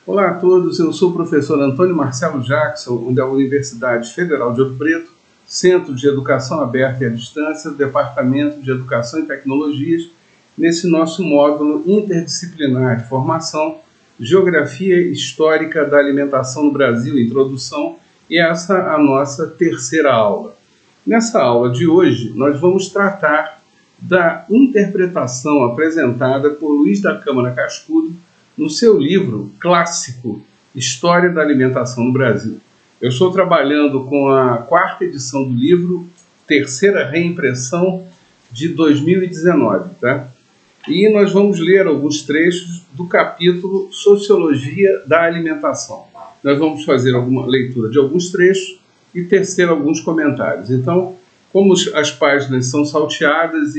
Olá a todos, eu sou o professor Antônio Marcelo Jackson, da Universidade Federal de Ouro Preto, Centro de Educação Aberta e à Distância, do Departamento de Educação e Tecnologias, nesse nosso módulo interdisciplinar de formação, Geografia Histórica da Alimentação no Brasil, Introdução, e essa é a nossa terceira aula. Nessa aula de hoje, nós vamos tratar da interpretação apresentada por Luiz da Câmara Cascudo no seu livro clássico História da Alimentação no Brasil. Eu estou trabalhando com a quarta edição do livro, terceira reimpressão de 2019, tá? E nós vamos ler alguns trechos do capítulo Sociologia da Alimentação. Nós vamos fazer alguma leitura de alguns trechos e tecer alguns comentários. Então, como as páginas são salteadas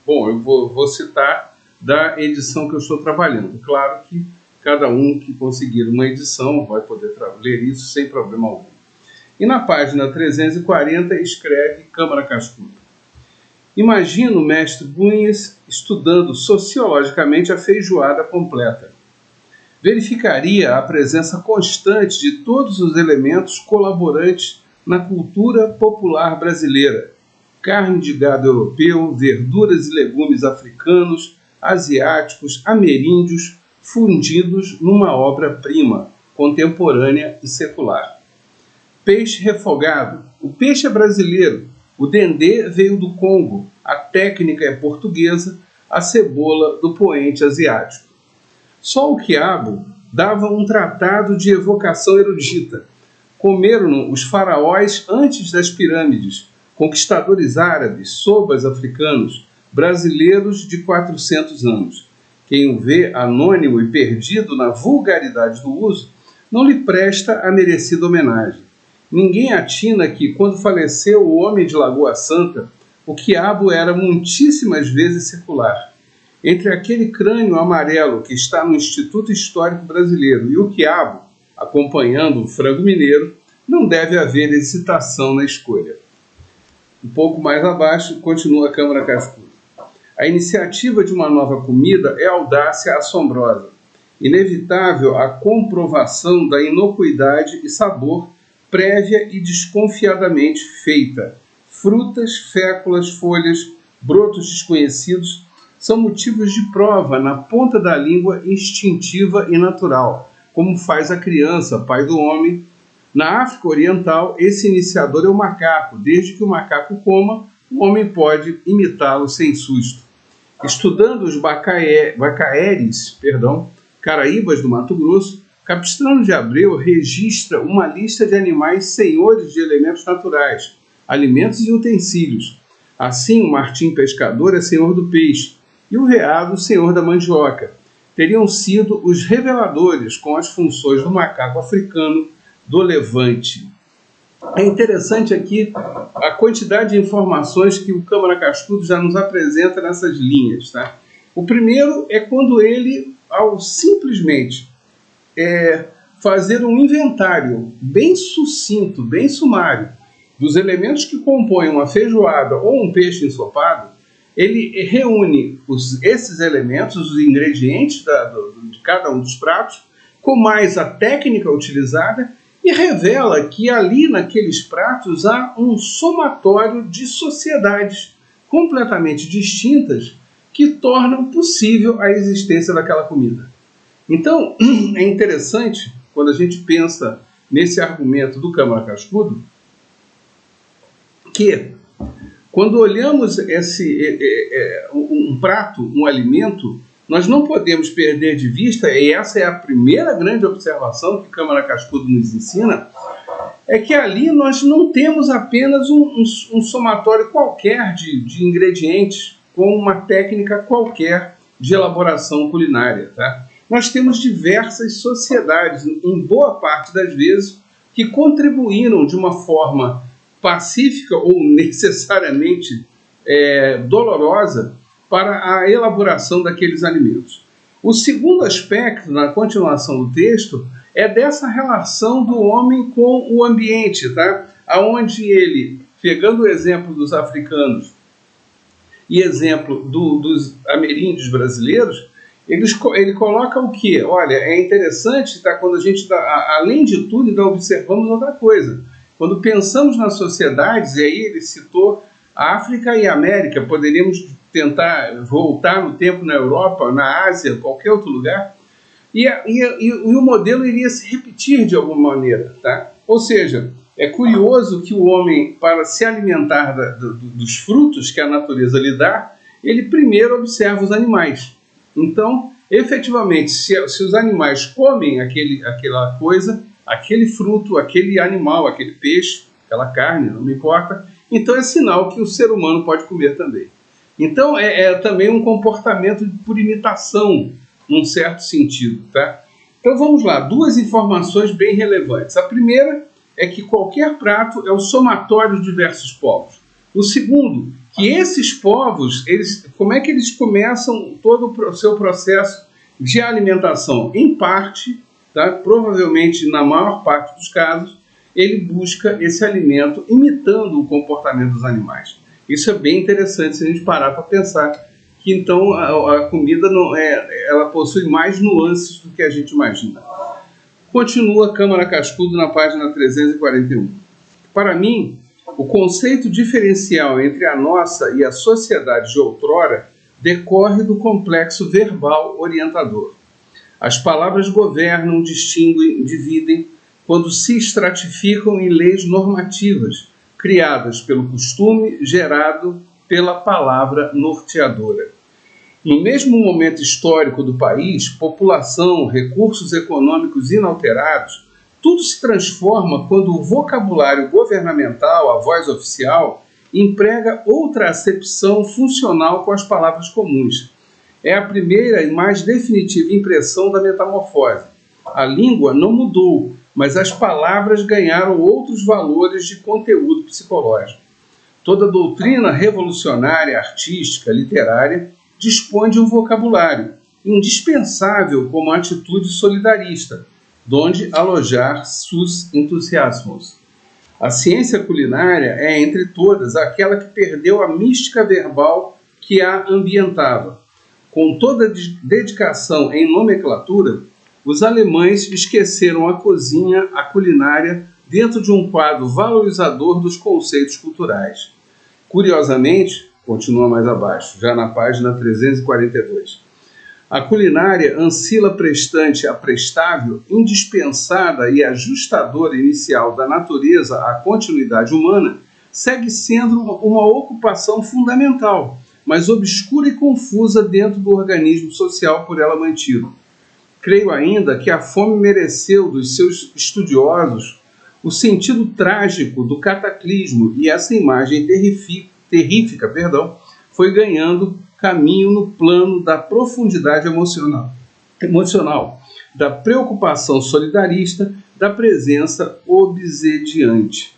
bom, eu vou citar da edição que eu estou trabalhando. Claro que cada um que conseguir uma edição vai poder ler isso sem problema algum. E na página 340 escreve Câmara Cascudo: imagino o mestre Bunhas estudando sociologicamente a feijoada completa. Verificaria a presença constante de todos os elementos colaborantes na cultura popular brasileira: carne de gado europeu, verduras e legumes africanos, asiáticos, ameríndios, fundidos numa obra-prima, contemporânea e secular. Peixe refogado. O peixe é brasileiro, o dendê veio do Congo, a técnica é portuguesa, a cebola do poente asiático. Só o quiabo dava um tratado de evocação erudita. Comeram-no os faraós antes das pirâmides, conquistadores árabes, sobas africanos, brasileiros de 400 anos. Quem o vê anônimo e perdido na vulgaridade do uso, não lhe presta a merecida homenagem. Ninguém atina que, quando faleceu o homem de Lagoa Santa, o quiabo era muitíssimas vezes secular. Entre aquele crânio amarelo que está no Instituto Histórico Brasileiro e o quiabo, acompanhando o frango mineiro, não deve haver hesitação na escolha. Um pouco mais abaixo, continua a Câmara Cascudo: a iniciativa de uma nova comida é audácia assombrosa, inevitável a comprovação da inocuidade e sabor prévia e desconfiadamente feita. Frutas, féculas, folhas, brotos desconhecidos são motivos de prova na ponta da língua instintiva e natural, como faz a criança, pai do homem. Na África Oriental, esse iniciador é o macaco. Desde que o macaco coma, o homem pode imitá-lo sem susto. Estudando os bacaeres, caraíbas do Mato Grosso, Capistrano de Abreu registra uma lista de animais senhores de elementos naturais, alimentos e utensílios. Assim, o martim pescador é senhor do peixe e o veado senhor da mandioca. Teriam sido os reveladores com as funções do macaco africano do Levante. É interessante aqui a quantidade de informações que o Câmara Cascudo já nos apresenta nessas linhas, tá? O primeiro é quando ele, ao simplesmente fazer um inventário bem sucinto, bem sumário, dos elementos que compõem uma feijoada ou um peixe ensopado, ele reúne esses elementos, os ingredientes de cada um dos pratos, com mais a técnica utilizada, e revela que ali naqueles pratos há um somatório de sociedades completamente distintas que tornam possível a existência daquela comida. Então, é interessante, quando a gente pensa nesse argumento do Câmara Cascudo, que quando olhamos um prato, um alimento, nós não podemos perder de vista, e essa é a primeira grande observação que Câmara Cascudo nos ensina, é que ali nós não temos apenas um somatório qualquer de ingredientes com uma técnica qualquer de elaboração culinária, tá? Nós temos diversas sociedades, em boa parte das vezes, que contribuíram de uma forma pacífica ou necessariamente dolorosa para a elaboração daqueles alimentos. O segundo aspecto, na continuação do texto, é dessa relação do homem com o ambiente, tá? Onde ele, pegando o exemplo dos africanos e exemplo dos ameríndios brasileiros, Ele coloca o quê? Olha, é interessante, tá, quando a gente, além de tudo, ainda observamos outra coisa. Quando pensamos nas sociedades, e aí ele citou a África e a América, poderíamos tentar voltar no tempo na Europa, na Ásia, qualquer outro lugar, e o modelo iria se repetir de alguma maneira. Tá? Ou seja, é curioso que o homem, para se alimentar dos frutos que a natureza lhe dá, ele primeiro observa os animais. Então, efetivamente, se os animais comem aquela coisa, aquele fruto, aquele animal, aquele peixe, aquela carne, não me importa, então é sinal que o ser humano pode comer também. Então, é também um comportamento por imitação, num certo sentido. Tá? Então, vamos lá, duas informações bem relevantes. A primeira é que qualquer prato é o somatório de diversos povos. O segundo, que esses povos, como é que eles começam todo o seu processo de alimentação? Em parte, tá? Provavelmente na maior parte dos casos, ele busca esse alimento imitando o comportamento dos animais. Isso é bem interessante se a gente parar para pensar que então a comida ela possui mais nuances do que a gente imagina. Continua Câmara Cascudo na página 341. Para mim, o conceito diferencial entre a nossa e a sociedade de outrora decorre do complexo verbal orientador. As palavras governam, distinguem, dividem, quando se estratificam em leis normativas, criadas pelo costume, gerado pela palavra norteadora. No mesmo momento histórico do país, população, recursos econômicos inalterados, tudo se transforma quando o vocabulário governamental, a voz oficial, emprega outra acepção funcional com as palavras comuns. É a primeira e mais definitiva impressão da metamorfose. A língua não mudou, mas as palavras ganharam outros valores de conteúdo psicológico. Toda doutrina revolucionária, artística, literária, dispõe de um vocabulário indispensável como atitude solidarista, donde alojar seus entusiasmos. A ciência culinária é, entre todas, aquela que perdeu a mística verbal que a ambientava. Com toda dedicação em nomenclatura, os alemães esqueceram a cozinha, a culinária, dentro de um quadro valorizador dos conceitos culturais. Curiosamente, continua mais abaixo, já na página 342, a culinária ancila prestante a prestável, indispensada e ajustadora inicial da natureza à continuidade humana, segue sendo uma ocupação fundamental, mas obscura e confusa dentro do organismo social por ela mantido. Creio ainda que a fome mereceu dos seus estudiosos o sentido trágico do cataclismo e essa imagem terrífica, foi ganhando caminho no plano da profundidade emocional, da preocupação solidarista, da presença obsediante.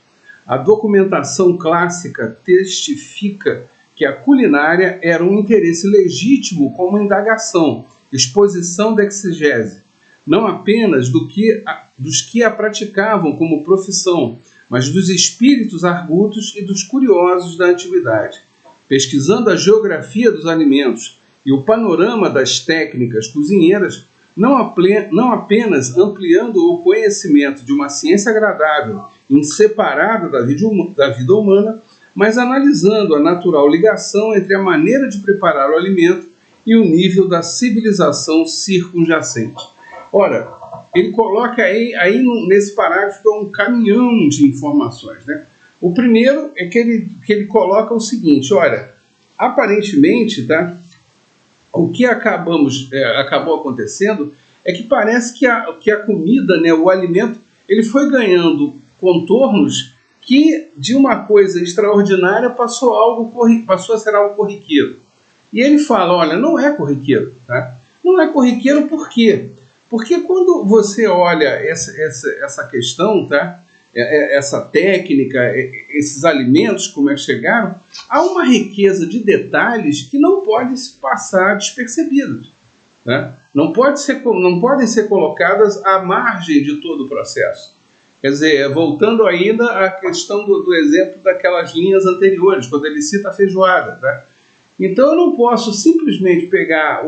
A documentação clássica testifica que a culinária era um interesse legítimo como indagação, exposição da exegese, não apenas dos que a praticavam como profissão, mas dos espíritos argutos e dos curiosos da antiguidade. Pesquisando a geografia dos alimentos e o panorama das técnicas cozinheiras, não apenas ampliando o conhecimento de uma ciência agradável, inseparada da vida humana, mas analisando a natural ligação entre a maneira de preparar o alimento e o nível da civilização circunjacente. Ora, ele coloca aí nesse parágrafo um caminhão de informações, né? O primeiro é que ele coloca o seguinte, olha, aparentemente, tá, o que acabou acontecendo é que parece que a comida, né, o alimento, ele foi ganhando contornos que de uma coisa extraordinária passou a ser algo corriqueiro. E ele fala, olha, não é corriqueiro, tá? Não é corriqueiro por quê? Porque quando você olha essa questão, tá? Essa técnica, esses alimentos, como é que chegaram, há uma riqueza de detalhes que não podem passar despercebidos. Né? Não podem ser colocadas à margem de todo o processo. Quer dizer, voltando ainda à questão do exemplo daquelas linhas anteriores, quando ele cita a feijoada. Tá? Então eu não posso simplesmente pegar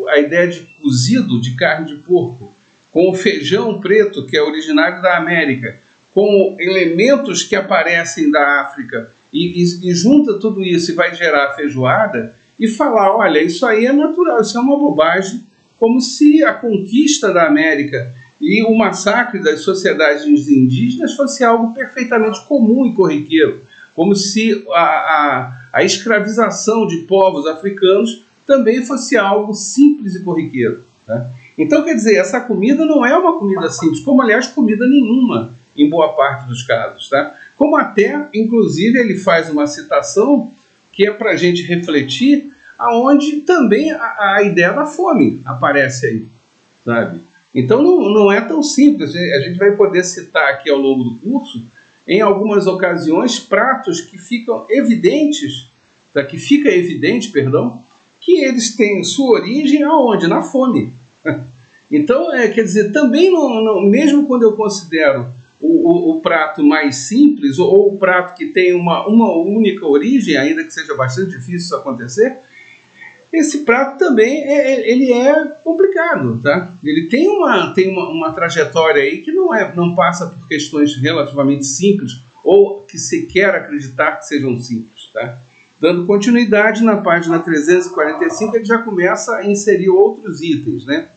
a ideia de cozido de carne de porco, com o feijão preto, que é originário da América, com elementos que aparecem da África, e junta tudo isso e vai gerar feijoada, e falar, olha, isso aí é natural, isso é uma bobagem, como se a conquista da América e o massacre das sociedades indígenas fosse algo perfeitamente comum e corriqueiro, como se a escravização de povos africanos também fosse algo simples e corriqueiro, né? Então, quer dizer, essa comida não é uma comida simples, como, aliás, comida nenhuma, em boa parte dos casos, tá? Como até, inclusive, ele faz uma citação que é para a gente refletir, aonde também a ideia da fome aparece aí, sabe? Então, não é tão simples. A gente vai poder citar aqui ao longo do curso, em algumas ocasiões, pratos que ficam evidentes, tá? Que fica evidente, perdão, que eles têm sua origem aonde? Na fome. Então, quer dizer, também, mesmo quando eu considero o prato mais simples, ou o prato que tem uma única origem, ainda que seja bastante difícil isso acontecer, esse prato também ele é complicado, tá? Ele tem uma trajetória aí que não passa por questões relativamente simples, ou que se quer acreditar que sejam simples, tá? Dando continuidade, na página 345, ele já começa a inserir outros itens, né?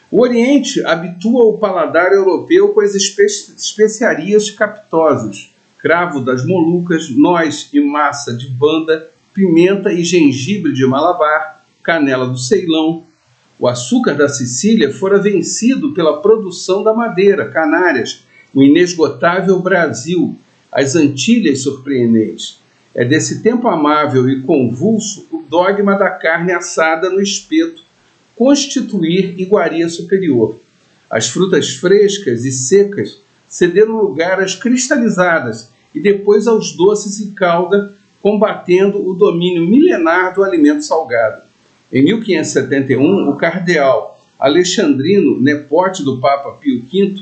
O Oriente habitua o paladar europeu com as especiarias capitosas, cravo das Molucas, noz e massa de Banda, pimenta e gengibre de Malabar, canela do Ceilão. O açúcar da Sicília fora vencido pela produção da madeira, Canárias, o inesgotável Brasil, as Antilhas surpreendentes. É desse tempo amável e convulso o dogma da carne assada no espeto constituir iguaria superior. As frutas frescas e secas cederam lugar às cristalizadas e depois aos doces em calda, combatendo o domínio milenar do alimento salgado. Em 1571, o cardeal Alexandrino, nepote do Papa Pio V,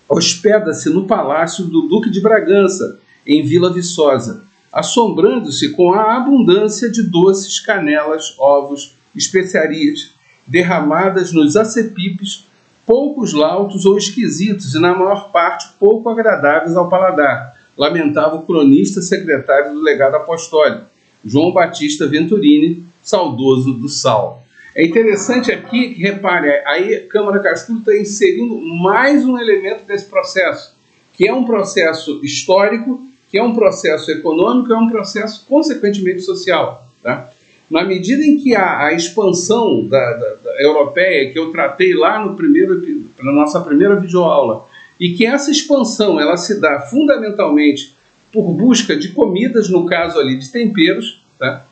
hospeda-se no palácio do Duque de Bragança, em Vila Viçosa, assombrando-se com a abundância de doces, canelas, ovos, especiarias derramadas nos acepipes, poucos lautos ou esquisitos e, na maior parte, pouco agradáveis ao paladar, lamentava o cronista secretário do legado apostólico, João Batista Venturini, saudoso do sal. É interessante aqui que, repare, aí a Câmara Cascudo está inserindo mais um elemento desse processo, que é um processo histórico, que é um processo econômico, é um processo, consequentemente, social, tá? Na medida em que a expansão da europeia, que eu tratei lá na nossa primeira videoaula, e que essa expansão ela se dá fundamentalmente por busca de comidas, no caso ali de temperos, tá?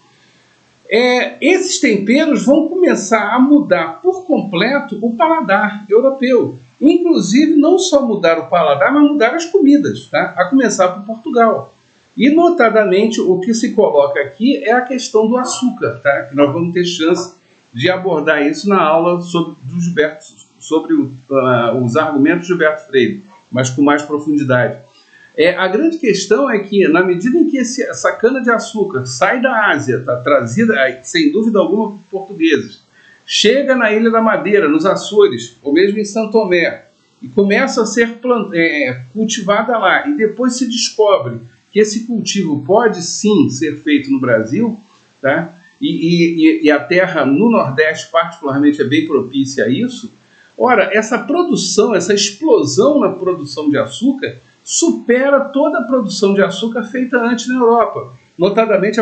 Esses temperos vão começar a mudar por completo o paladar europeu. Inclusive, não só mudar o paladar, mas mudar as comidas, tá? A começar por Portugal. E, notadamente, o que se coloca aqui é a questão do açúcar, tá? Que nós vamos ter chance de abordar isso na aula sobre os argumentos de Gilberto Freire, mas com mais profundidade. A grande questão é que, na medida em que essa cana-de-açúcar sai da Ásia, tá? Trazida, sem dúvida alguma, por portugueses, chega na Ilha da Madeira, nos Açores, ou mesmo em São Tomé, e começa a ser cultivada lá, e depois se descobre que esse cultivo pode sim ser feito no Brasil, tá? E a terra no Nordeste particularmente é bem propícia a isso. Ora, essa produção, essa explosão na produção de açúcar supera toda a produção de açúcar feita antes na Europa, notadamente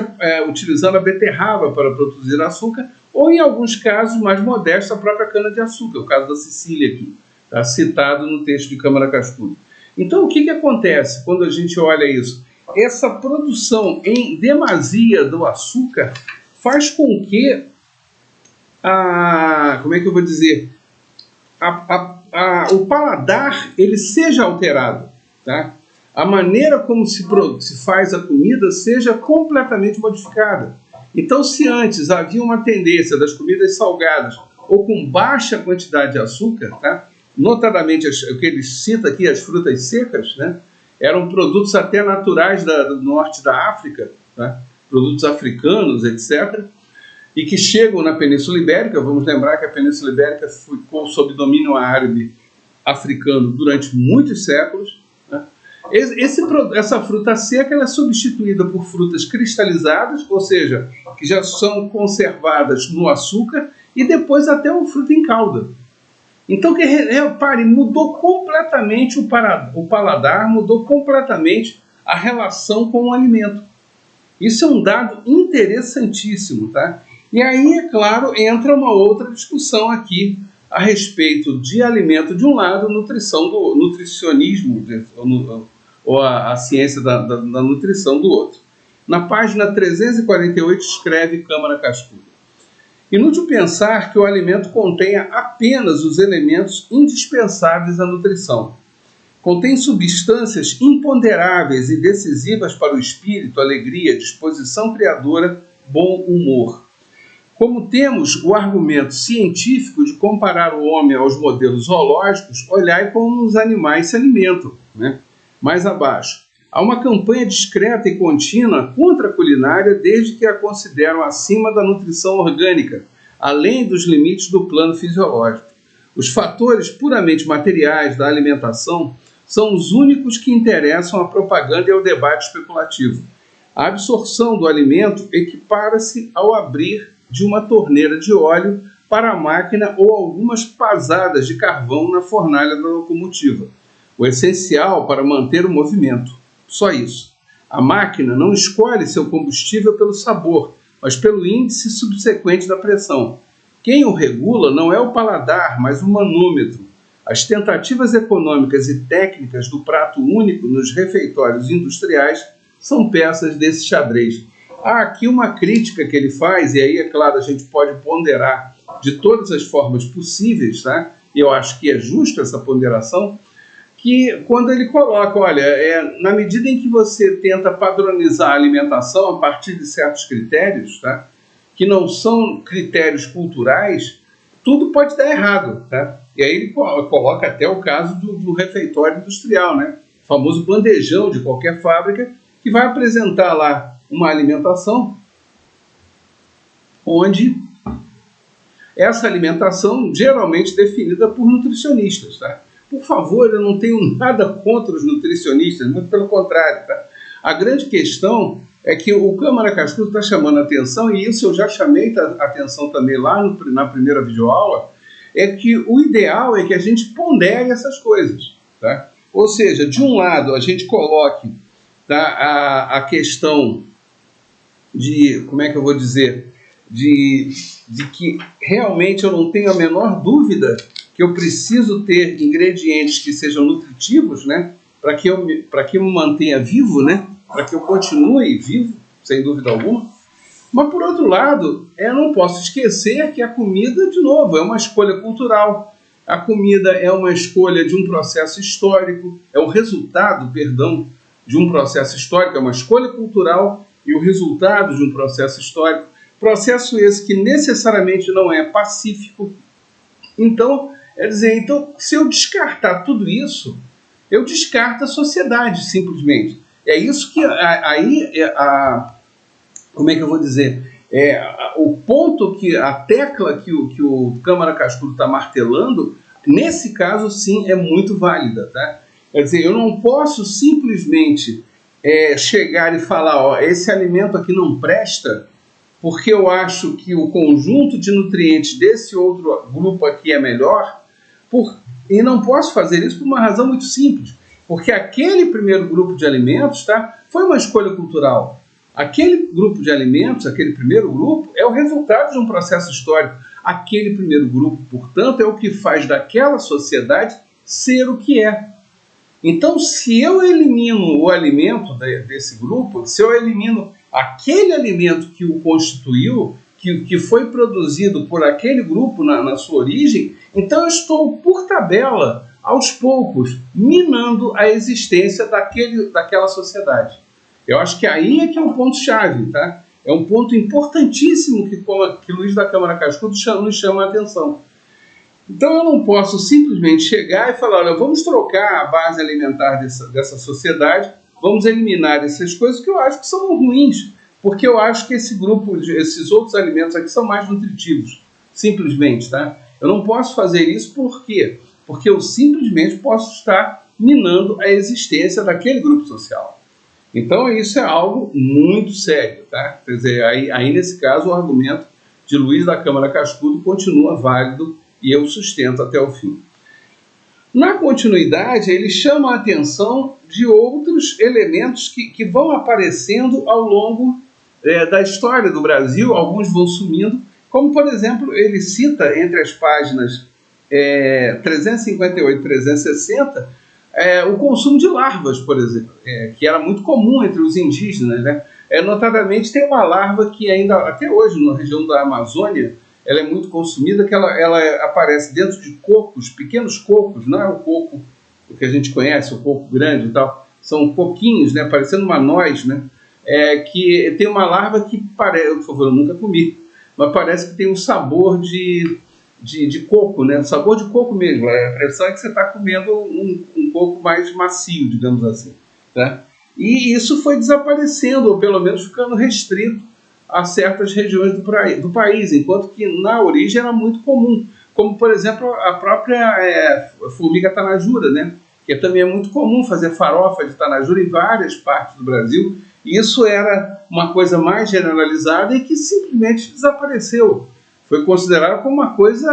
utilizando a beterraba para produzir açúcar, ou em alguns casos mais modestos a própria cana-de-açúcar, o caso da Sicília aqui, tá? Citado no texto de Câmara Cascudo. Então, o que acontece quando a gente olha isso? Essa produção em demasia do açúcar faz com que o paladar ele seja alterado, tá? A maneira como se faz a comida seja completamente modificada. Então, se antes havia uma tendência das comidas salgadas ou com baixa quantidade de açúcar, tá? Notadamente o que ele cita aqui, as frutas secas, né? Eram produtos até naturais do norte da África, tá? Produtos africanos, etc. e que chegam na Península Ibérica. Vamos lembrar que a Península Ibérica ficou sob domínio árabe africano durante muitos séculos, né? Essa fruta seca ela é substituída por frutas cristalizadas, ou seja, que já são conservadas no açúcar, e depois até uma fruta em calda. Então, repare, mudou completamente o paladar, mudou completamente a relação com o alimento. Isso é um dado interessantíssimo, tá? E aí, é claro, entra uma outra discussão aqui a respeito de alimento de um lado, nutricionismo, ou a ciência da nutrição do outro. Na página 348 escreve Câmara Cascudo: inútil pensar que o alimento contenha apenas os elementos indispensáveis à nutrição. Contém substâncias imponderáveis e decisivas para o espírito, alegria, disposição criadora, bom humor. Como temos o argumento científico de comparar o homem aos modelos zoológicos, olhai como os animais se alimentam, né? Mais abaixo, há uma campanha discreta e contínua contra a culinária desde que a consideram acima da nutrição orgânica, além dos limites do plano fisiológico. Os fatores puramente materiais da alimentação são os únicos que interessam à propaganda e ao debate especulativo. A absorção do alimento equipara-se ao abrir de uma torneira de óleo para a máquina ou algumas pasadas de carvão na fornalha da locomotiva. O essencial para manter o movimento. Só isso. A máquina não escolhe seu combustível pelo sabor, mas pelo índice subsequente da pressão. Quem o regula não é o paladar, mas o manômetro. As tentativas econômicas e técnicas do prato único nos refeitórios industriais são peças desse xadrez. Há aqui uma crítica que ele faz, e aí, é claro, a gente pode ponderar de todas as formas possíveis, tá? E eu acho que é justa essa ponderação, que quando ele coloca, olha, na medida em que você tenta padronizar a alimentação a partir de certos critérios, tá? Que não são critérios culturais, tudo pode dar errado, tá? E aí ele coloca até o caso do refeitório industrial, né? O famoso bandejão de qualquer fábrica, que vai apresentar lá uma alimentação onde essa alimentação geralmente definida por nutricionistas, tá? Por favor, eu não tenho nada contra os nutricionistas, muito pelo contrário, tá? A grande questão é que o Câmara Cascudo está chamando a atenção, e isso eu já chamei a atenção também lá na primeira videoaula, é que o ideal é que a gente pondere essas coisas, tá? Ou seja, de um lado a gente coloque, tá, a questão de, como é que eu vou dizer, de que realmente eu não tenho a menor dúvida que eu preciso ter ingredientes que sejam nutritivos, né, para que eu me mantenha vivo, né, para que eu continue vivo, sem dúvida alguma. Mas, por outro lado, eu não posso esquecer que a comida, de novo, é uma escolha cultural. A comida é uma escolha de um processo histórico, é o resultado, perdão, de um processo histórico, é uma escolha cultural e o resultado de um processo histórico. Processo esse que necessariamente não é pacífico. Então, se eu descartar tudo isso, eu descarto a sociedade, simplesmente. É isso que como é que eu vou dizer? O ponto a tecla que o Câmara Cascudo está martelando, nesse caso, sim, é muito válida, tá? Quer dizer, eu não posso simplesmente chegar e falar, esse alimento aqui não presta, porque eu acho que o conjunto de nutrientes desse outro grupo aqui é melhor, e não posso fazer isso por uma razão muito simples, porque aquele primeiro grupo de alimentos, tá, foi uma escolha cultural. Aquele grupo de alimentos, aquele primeiro grupo, é o resultado de um processo histórico. Aquele primeiro grupo, portanto, é o que faz daquela sociedade ser o que é. Então, se eu elimino o alimento desse grupo, se eu elimino aquele alimento que o constituiu, que foi produzido por aquele grupo na sua origem, então eu estou, por tabela, aos poucos, minando a existência daquela sociedade. Eu acho que aí é que é um ponto-chave, tá? É um ponto importantíssimo que o Luiz da Câmara Cascudo nos chama a atenção. Então eu não posso simplesmente chegar e falar, olha, vamos trocar a base alimentar dessa sociedade, vamos eliminar essas coisas que eu acho que são ruins, porque eu acho que esse grupo, esses outros alimentos aqui são mais nutritivos, simplesmente, tá? Eu não posso fazer isso por quê? Porque eu simplesmente posso estar minando a existência daquele grupo social. Então isso é algo muito sério, tá? Quer dizer, aí nesse caso o argumento de Luiz da Câmara Cascudo continua válido e eu sustento até o fim. Na continuidade, ele chama a atenção de outros elementos que vão aparecendo ao longo da história do Brasil, alguns vão sumindo, como, por exemplo, ele cita entre as páginas 358 e 360 o consumo de larvas, por exemplo, que era muito comum entre os indígenas, né? Notadamente, tem uma larva que ainda, até hoje, na região da Amazônia, ela é muito consumida, que ela aparece dentro de cocos, pequenos cocos, não é o coco o que a gente conhece, o coco grande e tal, são coquinhos, né, parecendo uma noz, né, que tem uma larva que parece, por favor, eu nunca comi, mas parece que tem um sabor de coco, né, sabor de coco mesmo, a impressão é que você está comendo um coco mais macio, digamos assim, tá? E isso foi desaparecendo, ou pelo menos ficando restrito a certas regiões do país, enquanto que na origem era muito comum, como, por exemplo, a própria formiga tanajura, né? Que também é muito comum fazer farofa de tanajura em várias partes do Brasil, e isso era uma coisa mais generalizada e que simplesmente desapareceu. Foi considerado como uma coisa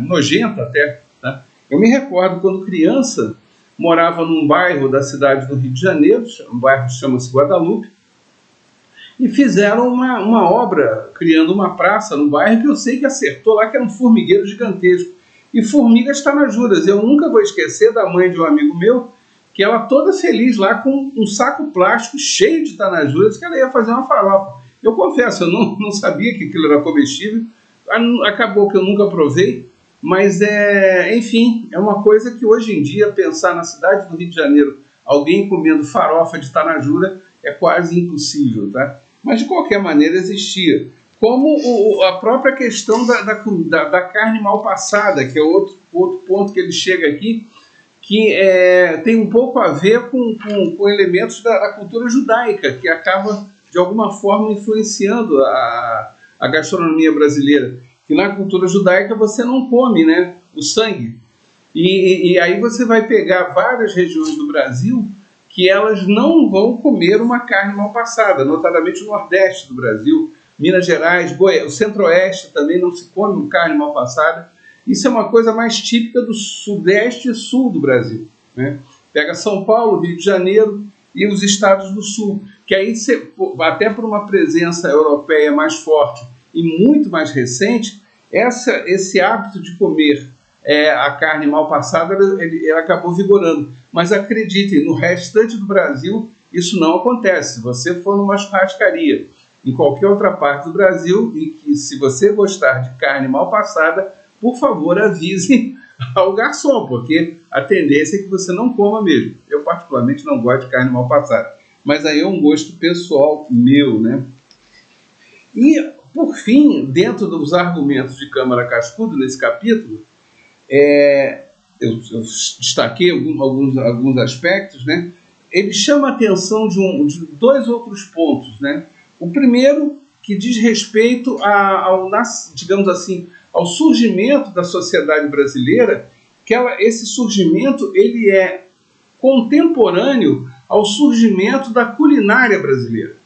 nojenta até, né? Eu me recordo, quando criança, morava num bairro da cidade do Rio de Janeiro, um bairro que chama-se Guadalupe, e fizeram uma obra, criando uma praça no bairro, que eu sei que acertou lá, que era um formigueiro gigantesco. E formigas tanajuras. Eu nunca vou esquecer da mãe de um amigo meu, que ela toda feliz lá com um saco plástico cheio de tanajuras, que ela ia fazer uma farofa. Eu confesso, eu não sabia que aquilo era comestível, acabou que eu nunca provei, mas enfim, é uma coisa que hoje em dia, pensar na cidade do Rio de Janeiro, alguém comendo farofa de tanajura, é quase impossível, tá? Mas de qualquer maneira existia. Como a própria questão da carne mal passada, que é outro ponto que ele chega aqui, que tem um pouco a ver com elementos da cultura judaica, que acaba, de alguma forma, influenciando a gastronomia brasileira. Que na cultura judaica você não come, né, o sangue. E aí você vai pegar várias regiões do Brasil que elas não vão comer uma carne mal passada, notadamente o Nordeste do Brasil, Minas Gerais, Goiás, o Centro-Oeste também não se come carne mal passada. Isso é uma coisa mais típica do Sudeste e Sul do Brasil, né? Pega São Paulo, Rio de Janeiro e os estados do Sul, que aí, até por uma presença europeia mais forte e muito mais recente, esse hábito de comer a carne mal passada, ele acabou vigorando. Mas acreditem, no restante do Brasil isso não acontece. Se você for numa churrascaria em qualquer outra parte do Brasil, e que se você gostar de carne mal passada, por favor avise ao garçom, porque a tendência é que você não coma mesmo. Eu particularmente não gosto de carne mal passada, mas aí é um gosto pessoal meu, né? E, por fim, dentro dos argumentos de Câmara Cascudo, nesse capítulo, eu destaquei alguns aspectos, né? Ele chama a atenção de dois outros pontos, né? O primeiro, que diz respeito digamos assim, ao surgimento da sociedade brasileira, que esse surgimento ele é contemporâneo ao surgimento da culinária brasileira.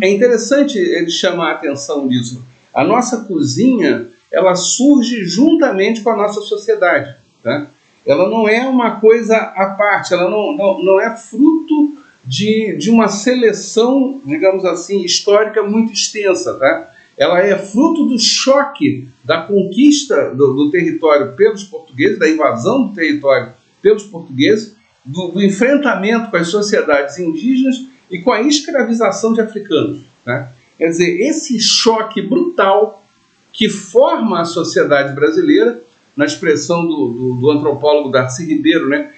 É interessante ele chamar a atenção disso. A nossa cozinha, ela surge juntamente com a nossa sociedade, tá? Ela não é uma coisa à parte, ela não é fruto de uma seleção, digamos assim, histórica muito extensa, tá? Ela é fruto do choque da conquista do território pelos portugueses, da invasão do território pelos portugueses, do enfrentamento com as sociedades indígenas e com a escravização de africanos, tá? Quer dizer, esse choque brutal que forma a sociedade brasileira, na expressão do antropólogo Darcy Ribeiro, né?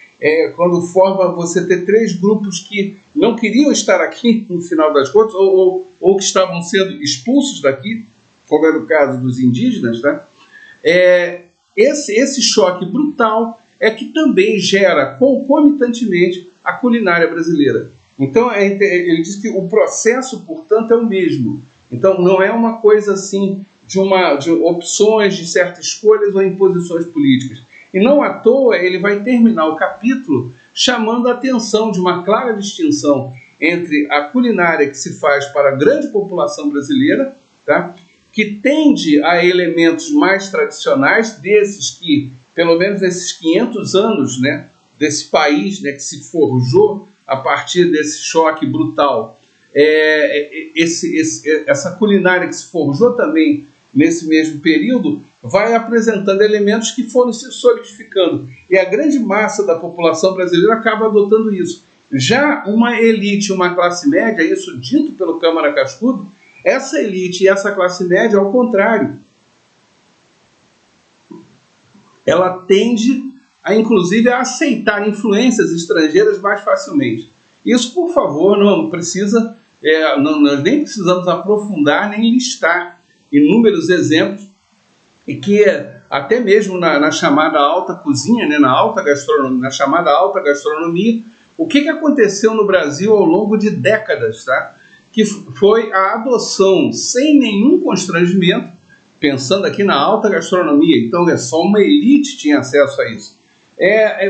Quando forma você ter três grupos que não queriam estar aqui, no final das contas, ou que estavam sendo expulsos daqui, como era o caso dos indígenas, tá? Esse choque brutal é que também gera concomitantemente a culinária brasileira. Então, ele diz que o processo, portanto, é o mesmo. Então, não é uma coisa assim de opções, de certas escolhas ou imposições políticas. E não à toa ele vai terminar o capítulo chamando a atenção de uma clara distinção entre a culinária que se faz para a grande população brasileira, tá? Que tende a elementos mais tradicionais, desses que, pelo menos nesses 500 anos, né, desse país, né, que se forjou a partir desse choque brutal, essa culinária que se forjou também nesse mesmo período, vai apresentando elementos que foram se solidificando. E a grande massa da população brasileira acaba adotando isso. Já uma elite, uma classe média, isso dito pelo Câmara Cascudo, essa elite e essa classe média, ao contrário, ela tende inclusive, a aceitar influências estrangeiras mais facilmente. Isso, por favor, não precisa, nós nem precisamos aprofundar, nem listar inúmeros exemplos, e que até mesmo na chamada alta cozinha, né, na chamada alta gastronomia, o que aconteceu no Brasil ao longo de décadas, tá? Que foi a adoção, sem nenhum constrangimento, pensando aqui na alta gastronomia, então só uma elite tinha acesso a isso.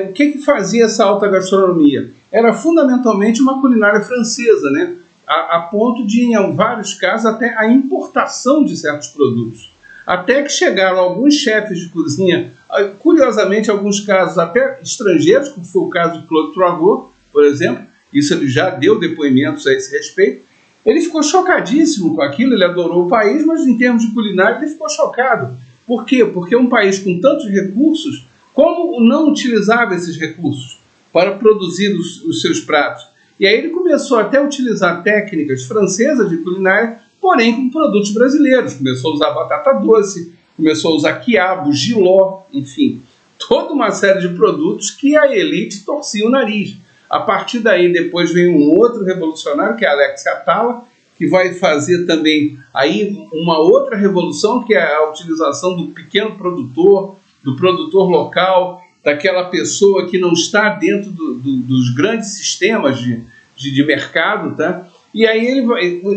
O que fazia essa alta gastronomia? Era fundamentalmente uma culinária francesa, né? A ponto de, em vários casos, até a importação de certos produtos. Até que chegaram alguns chefes de cozinha, curiosamente, alguns casos até estrangeiros, como foi o caso de Claude Troisgros, por exemplo, isso ele já deu depoimentos a esse respeito. Ele ficou chocadíssimo com aquilo, ele adorou o país, mas em termos de culinária ele ficou chocado. Por quê? Porque um país com tantos recursos, como não utilizava esses recursos para produzir os seus pratos? E aí ele começou até a utilizar técnicas francesas de culinária, porém com produtos brasileiros. Começou a usar batata doce, começou a usar quiabo, jiló, enfim, toda uma série de produtos que a elite torcia o nariz. A partir daí, depois vem um outro revolucionário, que é Alexis Atala, que vai fazer também aí uma outra revolução, que é a utilização do pequeno produtor, do produtor local, daquela pessoa que não está dentro dos grandes sistemas de mercado, tá? E aí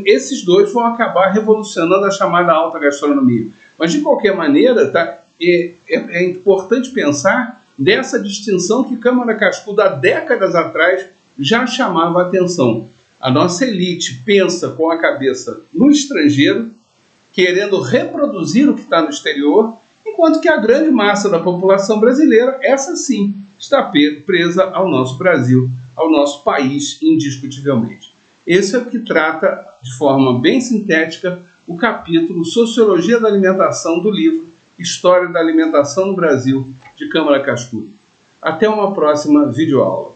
esses dois vão acabar revolucionando a chamada alta gastronomia. Mas, de qualquer maneira, tá, é importante pensar dessa distinção que Câmara Cascudo, há décadas atrás, já chamava a atenção. A nossa elite pensa com a cabeça no estrangeiro, querendo reproduzir o que está no exterior, enquanto que a grande massa da população brasileira, essa sim, está presa ao nosso Brasil, ao nosso país, indiscutivelmente. Esse é o que trata, de forma bem sintética, o capítulo Sociologia da Alimentação do livro História da Alimentação no Brasil, de Câmara Cascudo. Até uma próxima videoaula.